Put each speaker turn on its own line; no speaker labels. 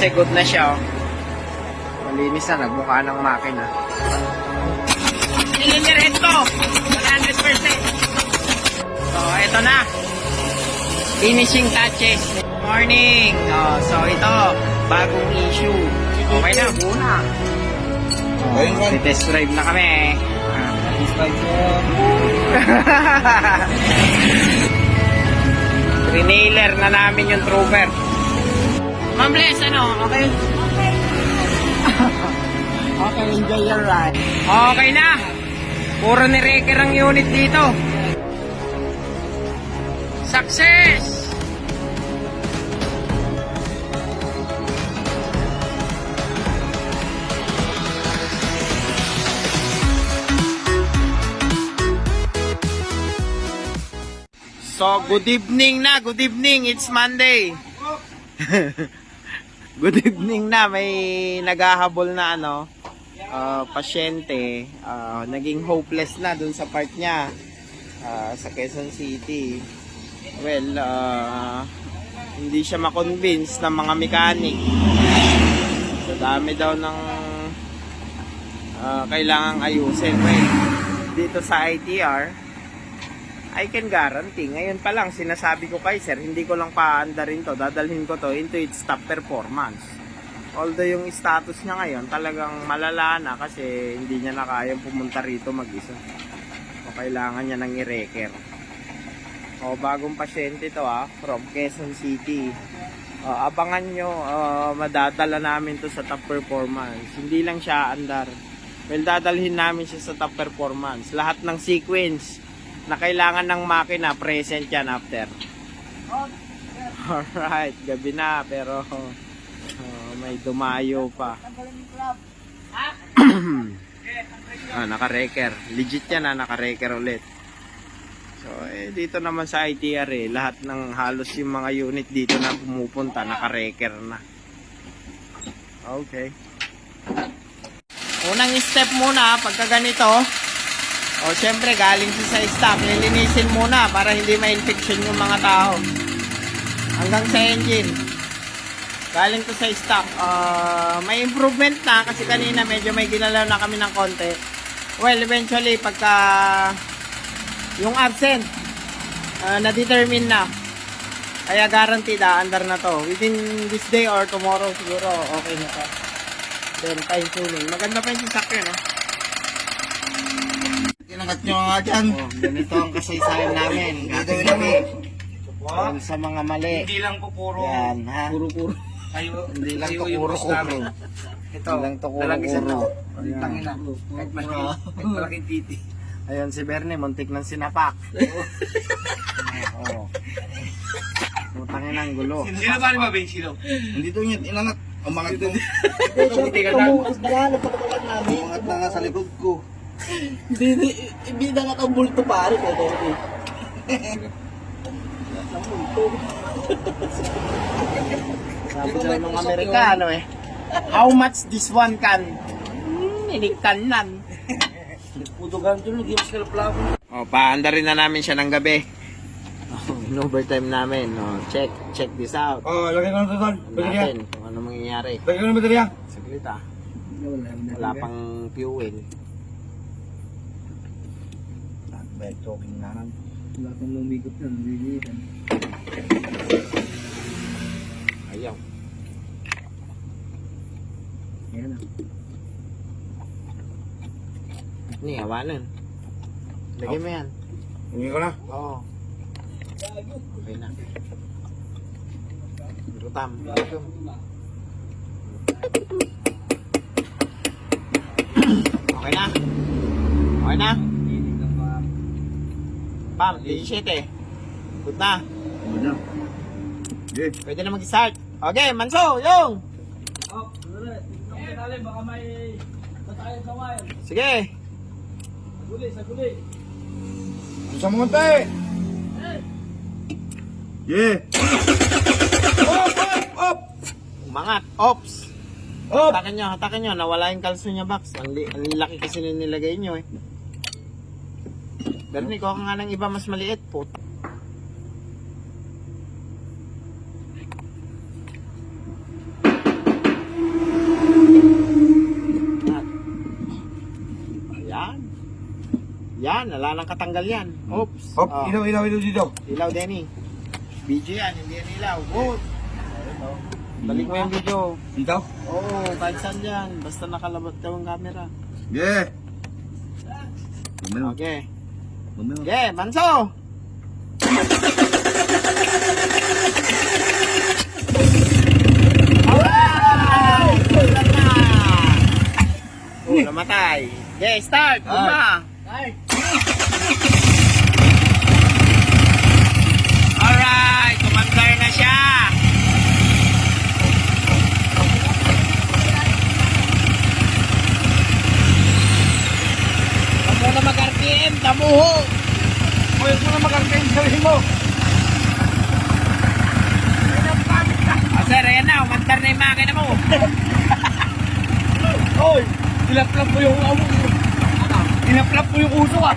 good na siya, oh. Malinis na, nagmukha ng makina. Cylinder head ko, 100%. So, ito na. Finishing touches. Morning. Oh, so, ito, bagong issue. Okay na, muna. Oh, test drive na kami. Test drive ko. Renailer na namin yung trooper. Ma'am Bless, ano? Okay? Okay, enjoy your ride. Okay na. Puro ni-wrecker ang unit dito. Success! So, good evening na. Good evening. It's Monday. Good evening na. May naghahabol na pasyente. Naging hopeless na dun sa part niya sa Quezon City. Well, hindi siya makonvince ng mga mechanic. So, dami daw ng kailangang ayusin. Well, dito sa ITR, I can guarantee, ngayon pa lang sinasabi ko kay sir, hindi ko lang paandarin to, dadalhin ko to into its top performance. Although yung status niya ngayon talagang malala na kasi hindi niya na kayang pumunta rito mag-isa. O kailangan niya ng i-wrecker. O bagong pasyente to from Quezon City. Abangan nyo, madadala namin to sa top performance. Hindi lang siya andar. Well, dadalhin namin siya sa top performance. Lahat ng sequence na kailangan ng makina, present yan after. Alright, gabi na pero may dumayo pa. Naka-wrecker. Legit yan naka-wrecker ulit. So, dito naman sa ITR lahat ng halos yung mga unit dito na pumupunta, naka-wrecker na. Okay. Unang step muna, pagka ganito, syempre galing siya sa stock, nilinisin muna para hindi ma-infection yung mga tao. Hanggang sa engine. Galing to sa stock. May improvement na kasi kanina medyo may ginalaw na kami ng konti. Well, eventually pagka yung absent na-determine na. Kaya guaranteed andar na to. Within this day or tomorrow siguro okay na to. Then fine tuning. Maganda pa yung sasakyan
Inangat nyo nga dyan.
Ganito ang kasaysayan namin.
Gagawin namin.
Yan sa mga mali.
Hindi lang po puro.
Yan, ha?
Puro.
Hindi lang to
yung
puro
boss namin.
Ito, hindi lang to puro.
Tangina. Kahit malaking titi.
Ayun si Bernie, muntik ng sinapak. Oo. Putangin ang gulo.
Sino ba ni Mabing? Sino?
Hindi to yun. Inangat. Umangat to.
Hindi ka na.
Umangat na nga sa likod ko.
Hindi na nga ang bulto pare ko.
Sabi daw ng Amerikano how much this one can? Iniktanan.
Putugan to, nag-iwas ka na plabo.
Paanda rin na namin siya ng gabi. In overtime namin. Check this out.
Lagay ko na ito doon.
Natin kung ano mangyayari.
Lagay ko na baterya.
Saglit wala pang fuel.
Bad talking na lang.
Wala kang lumigop na, lumilitan.
Ayaw.
Ayan na.
Ni, hawanan. Lagyan mo yan.
Hindi ko na.
Oo. Okay na. Rutam. Okay na. Okay na. Pam, 17. Good na.
Okay.
Pwede na mag-start. Okay, Manso, yung!
Baka may matayan sa wire.
Sige.
Saguli.
Sa mga tayo. Yeah. Up.
Umangat. Ops.
Up.
Hatakin nyo. Nawala yung kalso niya, box. Ang laki kasi nilagay nyo Bernie, kuha ka nga ng iba mas maliit. Puta. wala nang katanggal yan. Oops.
Hop,
Oh.
ilaw dito.
Ilaw, Denny. Video yan, hindi yan ilaw. Good. Balik mo yung video.
Dito?
Oo, kahit saan yan. Basta nakalabot daw ang camera.
Yeah. Bumelo.
Okay.
Bumelo.
Okay, Manso! Alright! Ulan na! Namatay. Okay, start! Uma! Alright! Kumandar na siya! Huwag mo na mag-RPM, tamuho!
Huwag mo na mag-arkain sa sarili mo.
Sir, ayan na, umandar na yung makina mo.
Oy, ilaplap mo yung uso ka.